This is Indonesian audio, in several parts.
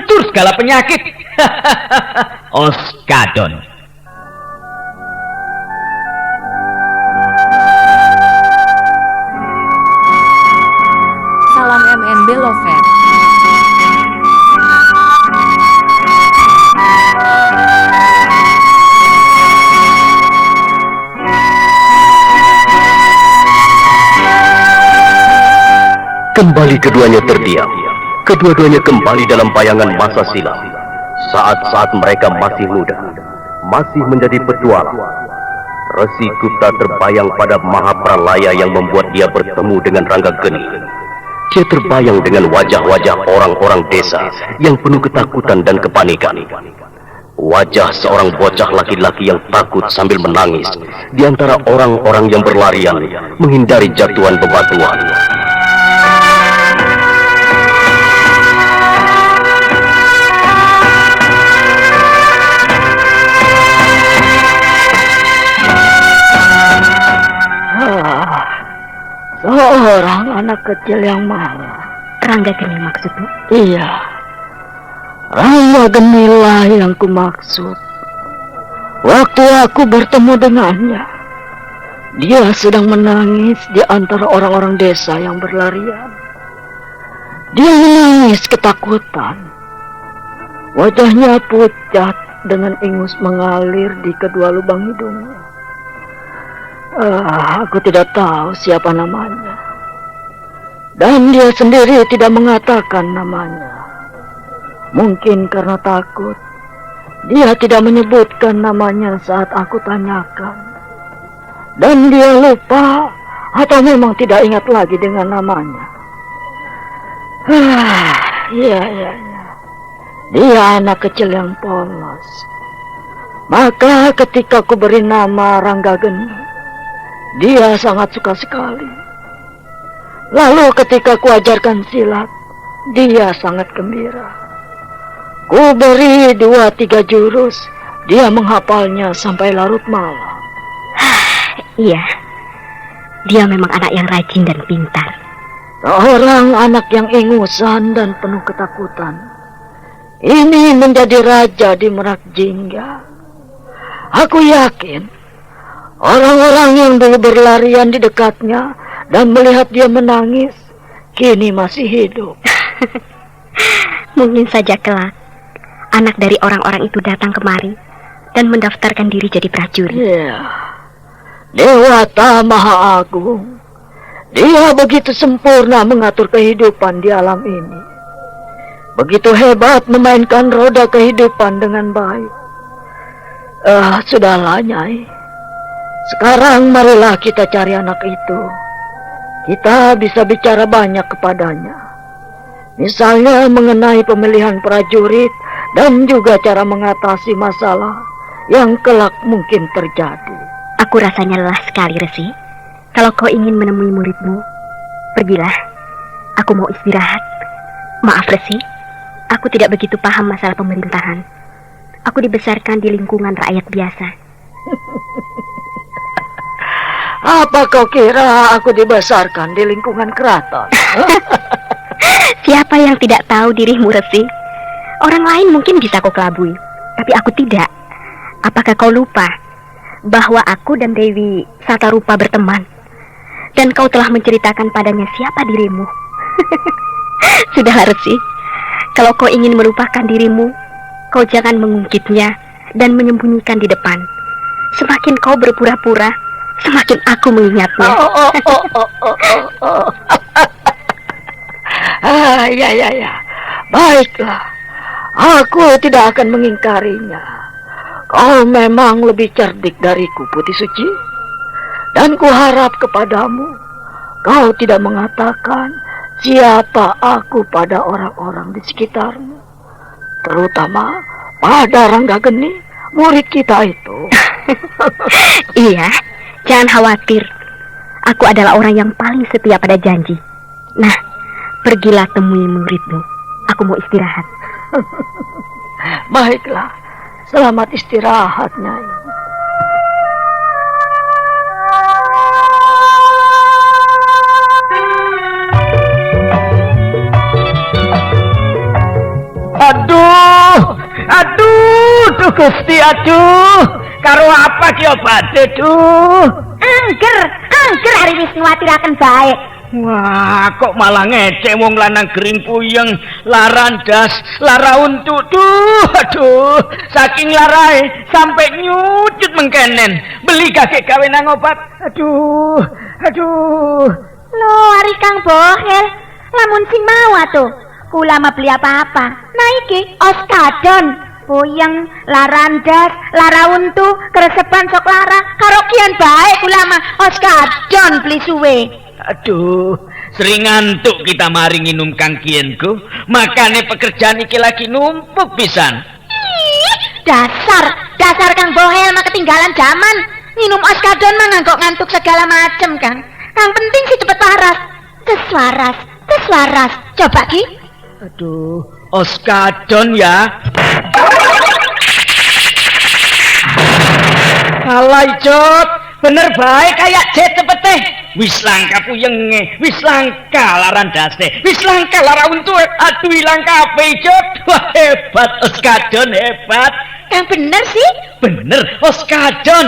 Hancur segala penyakit. Oskadon. Salam MNB Lover. Kembali keduanya terdiam. Kedua-duanya kembali dalam bayangan masa silam. Saat-saat mereka masih muda, masih menjadi petualang. Resi Gupta terbayang pada Mahapralaya yang membuat dia bertemu dengan Ranggageni. Dia terbayang dengan wajah-wajah orang-orang desa yang penuh ketakutan dan kepanikan. Wajah seorang bocah laki-laki yang takut sambil menangis di antara orang-orang yang berlarian menghindari jatuhan bebatuan. Seorang anak kecil yang malu. Ranggageni maksudmu? Iya, Ranggagenilah yang kumaksud. Waktu aku bertemu dengannya, dia sedang menangis di antara orang-orang desa yang berlarian. Dia menangis ketakutan. Wajahnya pucat dengan ingus mengalir di kedua lubang hidungnya. Aku tidak tahu siapa namanya. Dan dia sendiri tidak mengatakan namanya. Mungkin karena takut, dia tidak menyebutkan namanya saat aku tanyakan. Dan dia lupa atau memang tidak ingat lagi dengan namanya. Iya. Dia anak kecil yang polos. Maka ketika aku beri nama Ranggageni, dia sangat suka sekali. Lalu ketika kuajarkan silat, dia sangat gembira. Ku beri 2-3 jurus, dia menghafalnya sampai larut malam. Iya, dia memang anak yang rajin dan pintar. Seorang anak yang ingusan dan penuh ketakutan. Ini menjadi raja di Merak Jingga. Aku yakin orang-orang yang dulu berlarian di dekatnya dan melihat dia menangis, kini masih hidup. Mungkin saja kelak anak dari orang-orang itu datang kemari dan mendaftarkan diri jadi prajurit. Iya, Dewata Maha Agung. Dia begitu sempurna mengatur kehidupan di alam ini. Begitu hebat memainkan roda kehidupan dengan baik. Sudahlah, Nyai. Sekarang marilah kita cari anak itu. Kita bisa bicara banyak kepadanya. Misalnya mengenai pemilihan prajurit dan juga cara mengatasi masalah yang kelak mungkin terjadi. Aku rasanya lelah sekali, Resi. Kalau kau ingin menemui muridmu, pergilah. Aku mau istirahat. Maaf, Resi. Aku tidak begitu paham masalah pemerintahan. Aku dibesarkan di lingkungan rakyat biasa. Apa kau kira aku dibesarkan di lingkungan keraton? Siapa yang tidak tahu dirimu, Resi? Orang lain mungkin bisa kau kelabui, tapi aku tidak. Apakah kau lupa bahwa aku dan Dewi Satarupa berteman? Dan kau telah menceritakan padanya siapa dirimu. Sudahlah, Resi. Kalau kau ingin melupakan dirimu, kau jangan mengungkitnya dan menyembunyikan di depan. Semakin kau berpura-pura, semakin aku mengingatnya. Ya. Baiklah. Aku tidak akan mengingkarinya. Kau memang lebih cerdik dariku, Putih Suci. Dan kuharap kepadamu, kau tidak mengatakan siapa aku pada orang-orang di sekitarmu. Terutama pada Ranggageni, murid kita itu. Iya, jangan khawatir. Aku adalah orang yang paling setia pada janji. Nah, pergilah temui muridmu. Aku mau istirahat. Baiklah, selamat istirahat, Nyai. Aduh, Gusti, aduh. Karo apa ki obate, duh? Angger hari wis nguwatiraken bae. Wah, kok malah ngecek wong lanang gering puyeng, larandas, lara untu. Aduh, saking larae sampai nyucut mengkenen. Beli kakek gawe nang obat. Aduh. Lho, ari Kang Bohel, lamun sing mau atuh. Kula mah beli apa-apa. Nah iki Oskadon, puyeng, larandas, lara untu, keresepan sok lara, karo kian bae kula mah Oskadon beli suwe. Aduh, sering ngantuk kita mari nginum Kang Kienku. Makane pekerjaan iki lagi numpuk pisan. Dasar Kang Bohel mah ketinggalan zaman. Minum Oskadon mah ngantuk segala macem, Kang. Yang penting sih cepet waras. Tes waras. Coba Ki. Aduh, Oskadon ya. Alay Jot, bener baik kayak jet cepete. Wis langka puyenge, wis langka larandase, wis langka lara untu. Aduh ilang kabeh Jot. Wah hebat Oskadon, hebat. Yang bener sih. Bener Oskadon.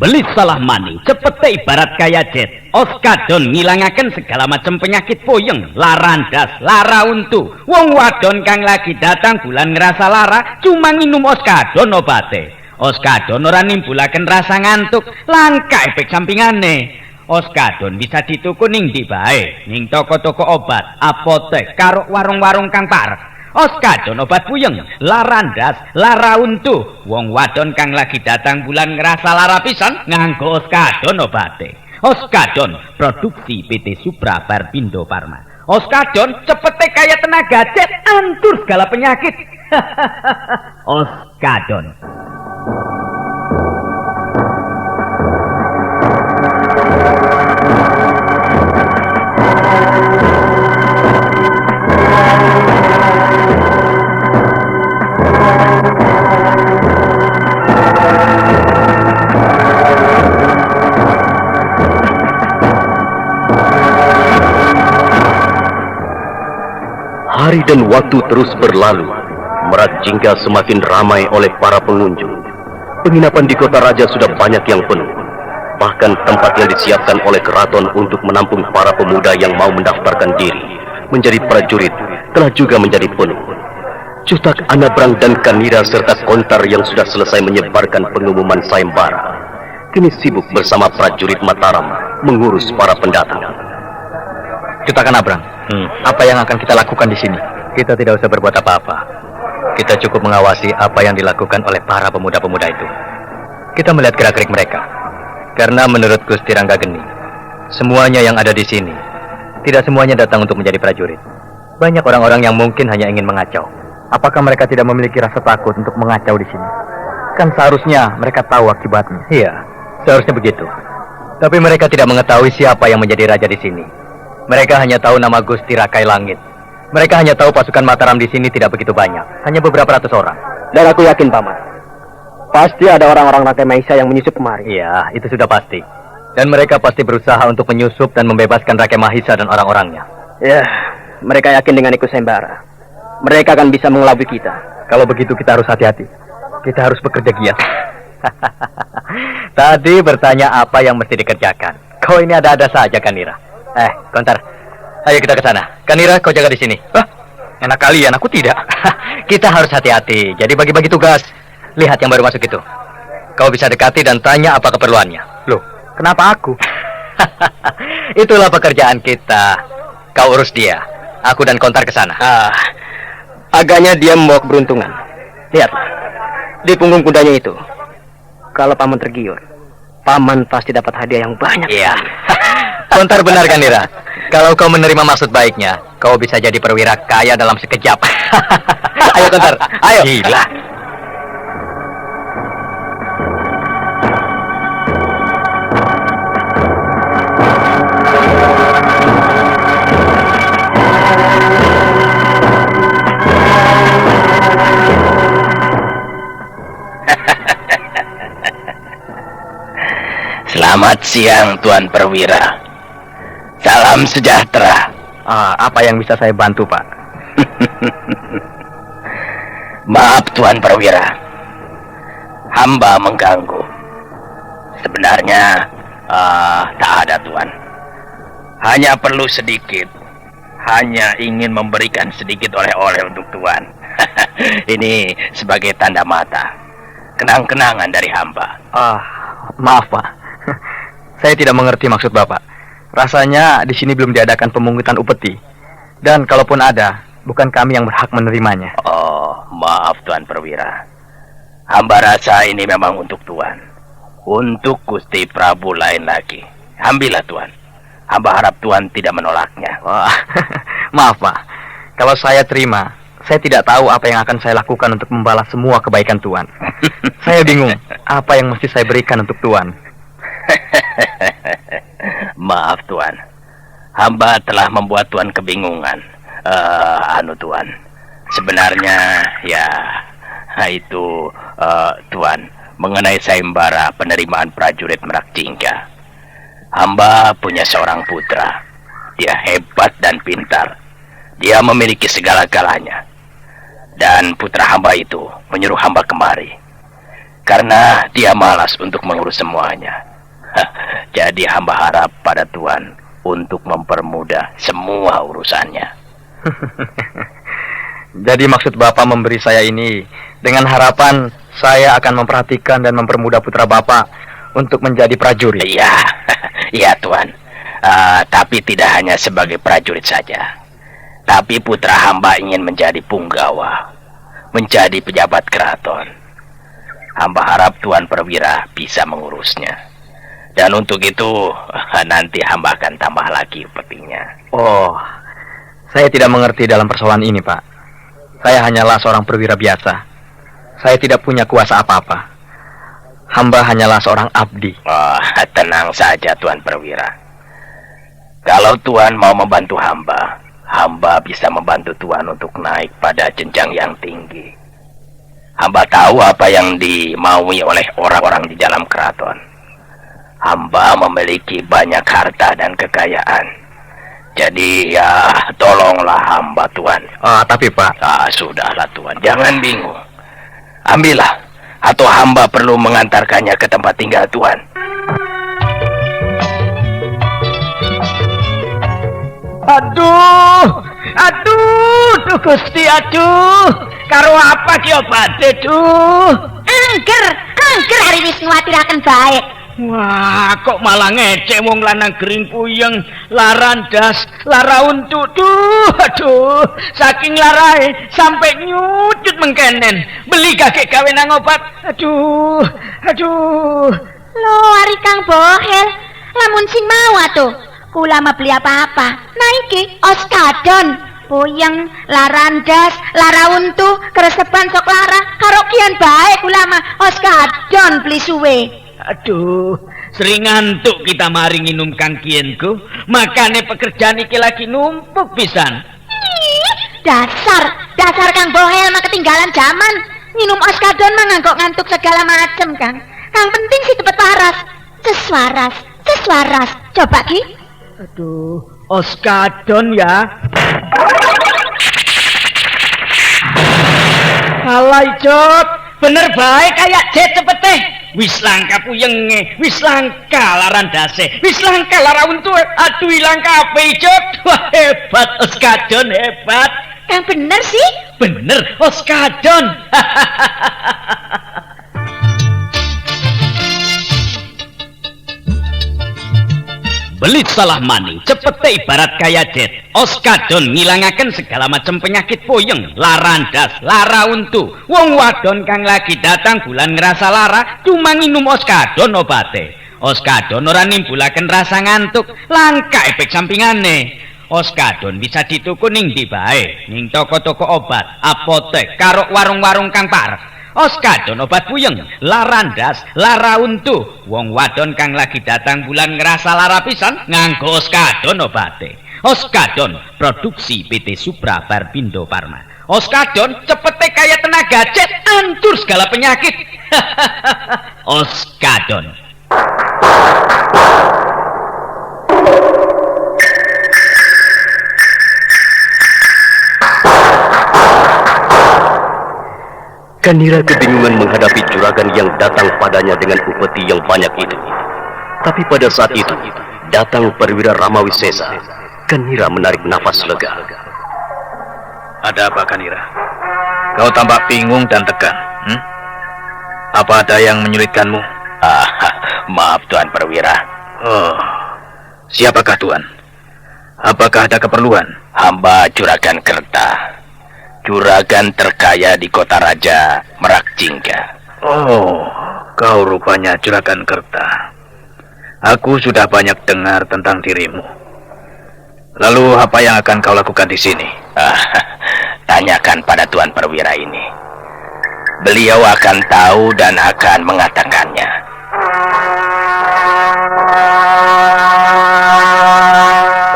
Beli salah mani, cepete ibarat kaya jet. Oskadon ngilangaken segala macam penyakit puyeng, larandas, lara untu. Wong wadon kang lagi datang bulan ngerasa lara, cuma nginum Oskadon obate. Oskadon ora nimbulaken rasa ngantuk, langka efek sampingane. Oskadon bisa dituku ning ndi bae, ning toko-toko obat, apotek, karo warung-warung kang parek. Oskadon obat puyeng, larandas, lara untu. Wong wadon kang lagi datang bulan ngerasa lara pisan nganggo Oskadon obate. Oskadon produksi PT Supra Barpindo Pharma. Oskadon cepete kaya tenaga jet, antur segala penyakit. Oskadon. Hari dan waktu terus berlalu. Merak Jingga semakin ramai oleh para pengunjung. Penginapan di kota raja sudah banyak yang penuh. Bahkan tempat yang disiapkan oleh keraton untuk menampung para pemuda yang mau mendaftarkan diri menjadi prajurit telah juga menjadi penuh. Cutak Anabrang dan Kanira serta Kontar yang sudah selesai menyebarkan pengumuman sayembara kini sibuk bersama prajurit Mataram mengurus para pendatang. Cutak Anabrang, apa yang akan kita lakukan di sini? Kita tidak usah berbuat apa-apa. Kita cukup mengawasi apa yang dilakukan oleh para pemuda-pemuda itu. Kita melihat gerak-gerik mereka. Karena menurut Gusti Ranggageni, semuanya yang ada di sini, tidak semuanya datang untuk menjadi prajurit. Banyak orang-orang yang mungkin hanya ingin mengacau. Apakah mereka tidak memiliki rasa takut untuk mengacau di sini? Kan seharusnya mereka tahu akibatnya. Iya, seharusnya begitu. Tapi mereka tidak mengetahui siapa yang menjadi raja di sini. Mereka hanya tahu nama Gusti Rakai Langit. Mereka hanya tahu pasukan Mataram di sini tidak begitu banyak, hanya beberapa ratus orang. Dan aku yakin, Paman, pasti ada orang-orang Rakai Maisa yang menyusup kemari. Iya, itu sudah pasti. Dan mereka pasti berusaha untuk menyusup dan membebaskan Rakai Mahisa dan orang-orangnya. Ya, mereka yakin dengan ikut sayembara mereka akan bisa mengelabui kita. Kalau begitu kita harus hati-hati. Kita harus bekerja giat. Tadi bertanya apa yang mesti dikerjakan. Kau ini ada-ada saja, Kanira. Kontar. Ayo kita ke sana. Kanira, kau jaga di sini. Enak kalian, aku tidak. Kita harus hati-hati. Jadi bagi-bagi tugas. Lihat yang baru masuk itu. Kau bisa dekati dan tanya apa keperluannya. Loh, kenapa aku? Itulah pekerjaan kita. Kau urus dia. Aku dan Kontar ke sana. Agaknya dia membawa keberuntungan. Lihatlah. Di punggung kudanya itu. Kalau Paman tergiur, Paman pasti dapat hadiah yang banyak. Iya. Kontar benar, Kanira. Kalau kau menerima maksud baiknya, kau bisa jadi perwira kaya dalam sekejap. Ayo, Kontar. Ayo. Gila. Selamat siang, Tuan Perwira. Salam sejahtera. Apa yang bisa saya bantu, Pak? Maaf, Tuan Perwira. Hamba mengganggu. Sebenarnya, tak ada, Tuan. Hanya perlu sedikit. Hanya ingin memberikan sedikit oleh-oleh untuk Tuan. Ini sebagai tanda mata. Kenang-kenangan dari hamba. Maaf, Pak. Saya tidak mengerti maksud Bapak. Rasanya di sini belum diadakan pemungutan upeti. Dan kalaupun ada, bukan kami yang berhak menerimanya. Oh, maaf Tuan Perwira. Hamba rasa ini memang untuk Tuan. Untuk Gusti Prabu lain lagi. Ambillah Tuan. Hamba harap Tuan tidak menolaknya. Maaf, Pak. Kalau saya terima, saya tidak tahu apa yang akan saya lakukan untuk membalas semua kebaikan Tuan. Saya bingung, apa yang mesti saya berikan untuk Tuan. Maaf Tuan. Hamba telah membuat Tuan kebingungan. Tuan. Sebenarnya, ya, itu, Tuan, mengenai sayembara penerimaan prajurit Merak Jingga. Hamba punya seorang putra. Dia hebat dan pintar. Dia memiliki segala-galanya. Dan putra hamba itu menyuruh hamba kemari. Karena dia malas untuk mengurus semuanya. Jadi hamba harap pada Tuan untuk mempermudah semua urusannya. Jadi maksud Bapak memberi saya ini dengan harapan saya akan memperhatikan dan mempermudah putra Bapak untuk menjadi prajurit. Iya, iya Tuan. Tapi tidak hanya sebagai prajurit saja. Tapi putra hamba ingin menjadi punggawa, menjadi pejabat keraton. Hamba harap Tuan Perwira bisa mengurusnya. Dan untuk itu nanti hamba akan tambah lagi upetinya. Oh, saya tidak mengerti dalam persoalan ini, Pak. Saya hanyalah seorang perwira biasa. Saya tidak punya kuasa apa-apa. Hamba hanyalah seorang abdi. Oh, tenang saja Tuan Perwira. Kalau Tuan mau membantu hamba, hamba bisa membantu Tuan untuk naik pada jenjang yang tinggi. Hamba tahu apa yang dimaui oleh orang-orang di dalam keraton. Hamba memiliki banyak harta dan kekayaan. Jadi ya, tolonglah hamba Tuan. Tapi Pak... Sudahlah Tuan, jangan bingung. Ambillah, atau hamba perlu mengantarkannya ke tempat tinggal Tuan. Aduh, Gusti, aduh. Karo apa ki obate, duh? Angger hari wis nguwatiraken baik. Wah, kok malah ngecek wong lanang gering puyeng, larandas, lara untuk, aduh, saking larae sampai nyucut mengkenen. Beli kakek gawe nang obat. Aduh. Lo ari Kang Bohel, lamun sing mau atuh. Kula mah beli apa-apa. Nah iki oskadon, puyeng, larandas, lara untu, keresepan sok lara, karo kian bae kula mah oskadon beli suwe. Aduh, sering ngantuk kita mari nginum Kang Kienku. Makane pekerjaan iki lagi numpuk pisan. Dasar Kang Bohel mah ketinggalan zaman. Minum oskadon mah ngantuk segala macem, Kang. Kang penting sih cepet waras. Seswaras. Coba Ki. Aduh, oskadon ya. Alay Jod, bener baik kayak jet cepet teh. Wis langka puyenge, wis langka larandase, wis langka lara untu. Aduh ilang kabeh Jod. Wah hebat oskadon, hebat. Kang bener sih? Bener oskadon. Belit salah mani, cepete ibarat kaya jet. Oskadon ngilangaken segala macam penyakit puyeng, larandas, lara untu. Wong wadon kang lagi datang bulan ngerasa lara, cuma nginum oskadon obate. Oskadon ora nimbulaken rasa ngantuk, langka efek sampingane. Oskadon bisa dituku ning ndi bae, ning toko-toko obat, apotek, karo warung-warung kang parek. Oskadon obat puyeng, larandas, lara untu. Wong wadon kang lagi datang bulan ngerasa lara pisan, nganggo oskadon obate. Oskadon produksi PT Supra Barbindo Pharma. Oskadon cepete kaya tenaga jet, antur segala penyakit. Oskadon. Kanira kebingungan menghadapi juragan yang datang padanya dengan upeti yang banyak itu. Tapi pada saat itu, datang perwira Ramawisesa. Kanira menarik nafas lega. Ada apa, Kanira? Kau tampak bingung dan tegang. Apa ada yang menyulitkanmu? Maaf Tuan Perwira. Oh, siapakah Tuan? Apakah ada keperluan? Hamba Juragan Kerta, juragan terkaya di kota raja Merak Jingga. Oh, kau rupanya Juragan Kerta. Aku sudah banyak dengar tentang dirimu. Lalu apa yang akan kau lakukan di sini? Tanyakan pada Tuan Perwira ini. Beliau akan tahu dan akan mengatakannya.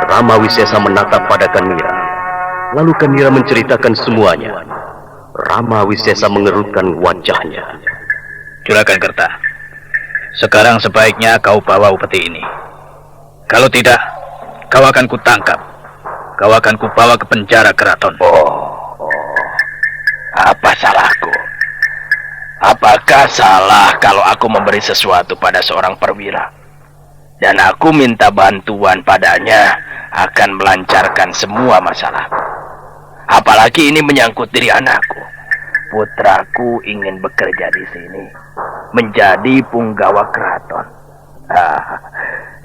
Ramawisesa menatap pada Kanira. Lalu Kanira menceritakan semuanya. Ramawisesa mengerutkan wajahnya. Juragan Kerta, sekarang sebaiknya kau bawa upeti ini. Kalau tidak, kau akan kutangkap. Kau akan kubawa ke penjara keraton. Apa salahku? Apakah salah kalau aku memberi sesuatu pada seorang perwira? Dan aku minta bantuan padanya akan melancarkan semua masalah. Apalagi ini menyangkut diri anakku. Putraku ingin bekerja di sini, menjadi punggawa keraton.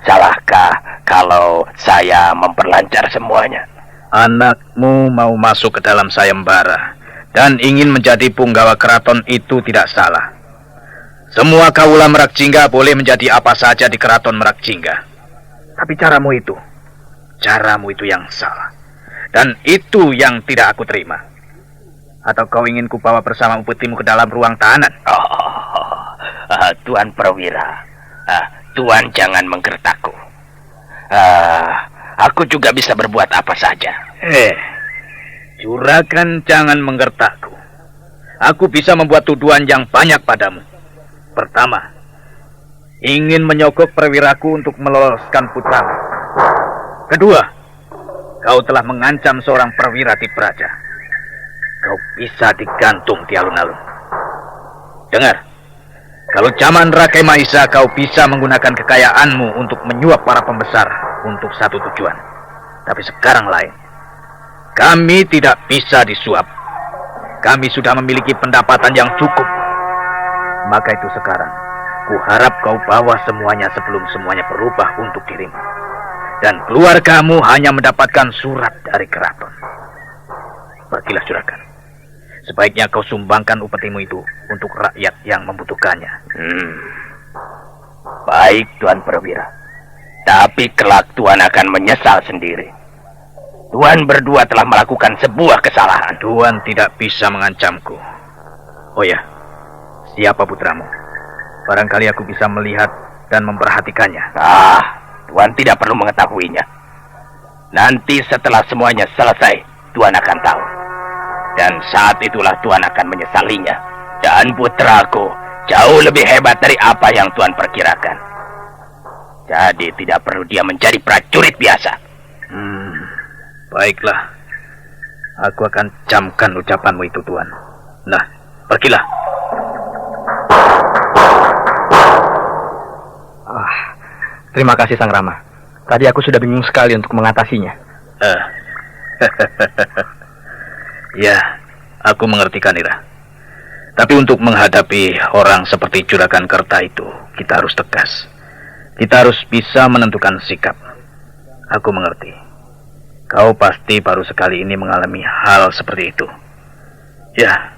Salahkah kalau saya memperlancar semuanya? Anakmu mau masuk ke dalam sayembara dan ingin menjadi punggawa keraton itu tidak salah. Semua kaula Merak Jingga boleh menjadi apa saja di keraton Merak Jingga. Tapi caramu itu yang salah. Dan itu yang tidak aku terima. Atau kau ingin kubawa bersama upetimu ke dalam ruang tahanan? Tuan Perwira, Tuan jangan menggertakku. Aku juga bisa berbuat apa saja. Juragan jangan menggertakku. Aku bisa membuat tuduhan yang banyak padamu. Pertama, ingin menyogok perwiraku untuk meloloskan putramu. Kedua, kau telah mengancam seorang perwira di Praja. Kau bisa digantung di alun-alun. Dengar, kalau zaman Rakai Mahisa kau bisa menggunakan kekayaanmu untuk menyuap para pembesar untuk satu tujuan. Tapi sekarang lain. Kami tidak bisa disuap. Kami sudah memiliki pendapatan yang cukup. Maka itu sekarang, kuharap kau bawa semuanya sebelum semuanya berubah untuk dirimu. Dan keluargamu hanya mendapatkan surat dari keraton. Pergilah juragan. Sebaiknya kau sumbangkan upetimu itu untuk rakyat yang membutuhkannya. Baik Tuan Perwira. Tapi kelak Tuan akan menyesal sendiri. Tuan berdua telah melakukan sebuah kesalahan. Tuan tidak bisa mengancamku. Oh ya, siapa putramu? Barangkali aku bisa melihat dan memperhatikannya. Tuan tidak perlu mengetahuinya. Nanti setelah semuanya selesai, Tuan akan tahu. Dan saat itulah Tuan akan menyesalinya. Dan putraku jauh lebih hebat dari apa yang Tuan perkirakan. Jadi tidak perlu dia menjadi prajurit biasa. Baiklah. Aku akan camkan ucapanmu itu, Tuan. Nah, pergilah. Terima kasih Sang Rama. Tadi aku sudah bingung sekali untuk mengatasinya. Ya, aku mengerti Kanira. Tapi untuk menghadapi orang seperti Juragan Kerta itu, kita harus tegas. Kita harus bisa menentukan sikap. Aku mengerti. Kau pasti baru sekali ini mengalami hal seperti itu. Ya,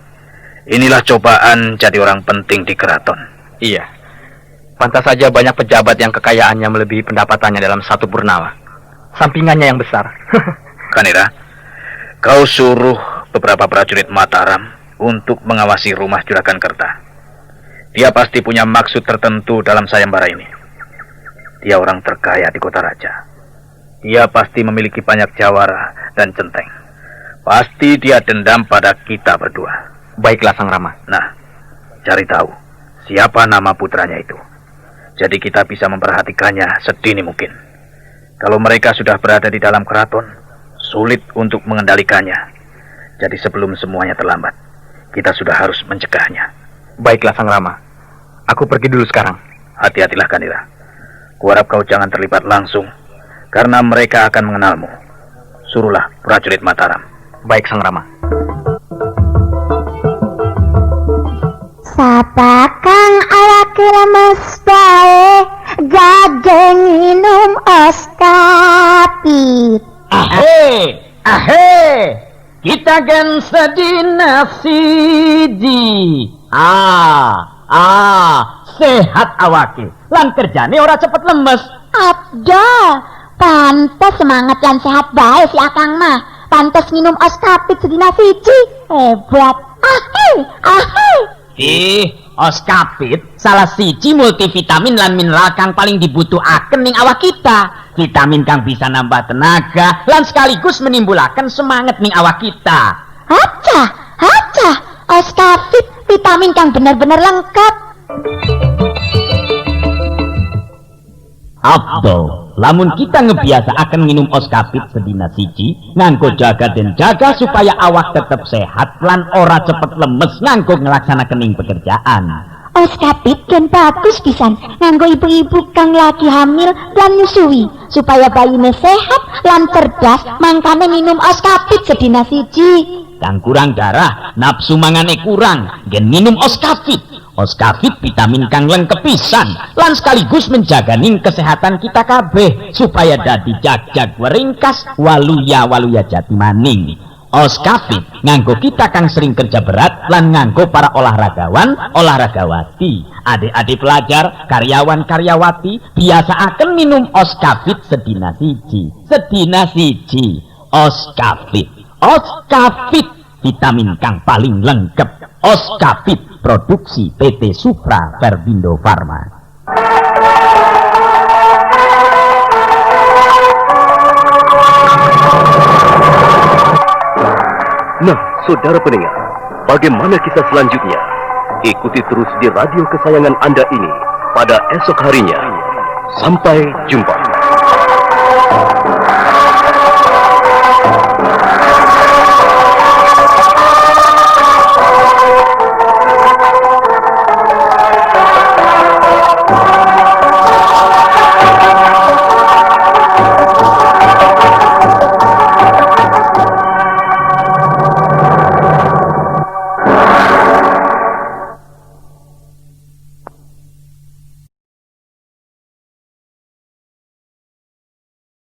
inilah cobaan jadi orang penting di keraton. Iya. Pantas saja banyak pejabat yang kekayaannya melebihi pendapatannya dalam satu purnawa. Sampingannya yang besar. Kanira, kau suruh beberapa prajurit Mataram untuk mengawasi rumah Juragan Kerta. Dia pasti punya maksud tertentu dalam sayembara ini. Dia orang terkaya di kota raja. Dia pasti memiliki banyak jawara dan centeng. Pasti dia dendam pada kita berdua. Baiklah Sang Rama. Nah, cari tahu siapa nama putranya itu. Jadi kita bisa memperhatikannya sedini mungkin. Kalau mereka sudah berada di dalam keraton, sulit untuk mengendalikannya. Jadi sebelum semuanya terlambat, kita sudah harus mencegahnya. Baiklah Sang Rama, aku pergi dulu sekarang. Hati-hatilah Kandira. Kuharap kau jangan terlibat langsung, karena mereka akan mengenalmu. Suruhlah prajurit Mataram. Baik Sang Rama. Sapa kang awak lemes bae, gajeng minum oskapit. Ahe, kita kan sedina siji. Sehat awake, lan kerjane ora cepet lemes. Abdol, pantes semangat lan sehat bae si Akang mah. Pantes minum oskapit sedina siji. Hebat. Oskapit salah siji multivitamin lan mineral kang paling dibutuhaken ning awak kita. Vitamin kang bisa nambah tenaga lan sekaligus menimbulaken semangat ning awak kita. Haca, oskapit vitamin kang bener-bener lengkap. Abdul, lamun kita ngebiasa akan minum oskapit sedina siji, nganggo jaga dan jaga supaya awak tetap sehat lan ora cepet lemes nganggo ngelaksanakan ing pekerjaan. Oskapit kan bagus pisan nganggo ibu-ibu kang lagi hamil dan nyusui supaya bayine sehat lan cerdas, mangkane minum oskapit sedina siji. Kang kurang darah, nafsu mangane kurang, gen minum oskapit. Oskapit vitamin kang lengkep pisan lan sekaligus menjaga ning kesehatan kita kabeh supaya dadi jag-jag weringkas waluya jati maning. Oskapit nganggo kita kang sering kerja berat lan nganggo para olahragawan olahragawati, adik-adik pelajar, karyawan karyawati biasa akan minum oskapit sedina siji. Oskapit vitamin kang paling lengkap. Oskapit produksi PT Supra Perbindo Farma. Nah, saudara pendengar, bagaimana kisah selanjutnya? Ikuti terus di radio kesayangan Anda ini pada esok harinya. Sampai jumpa.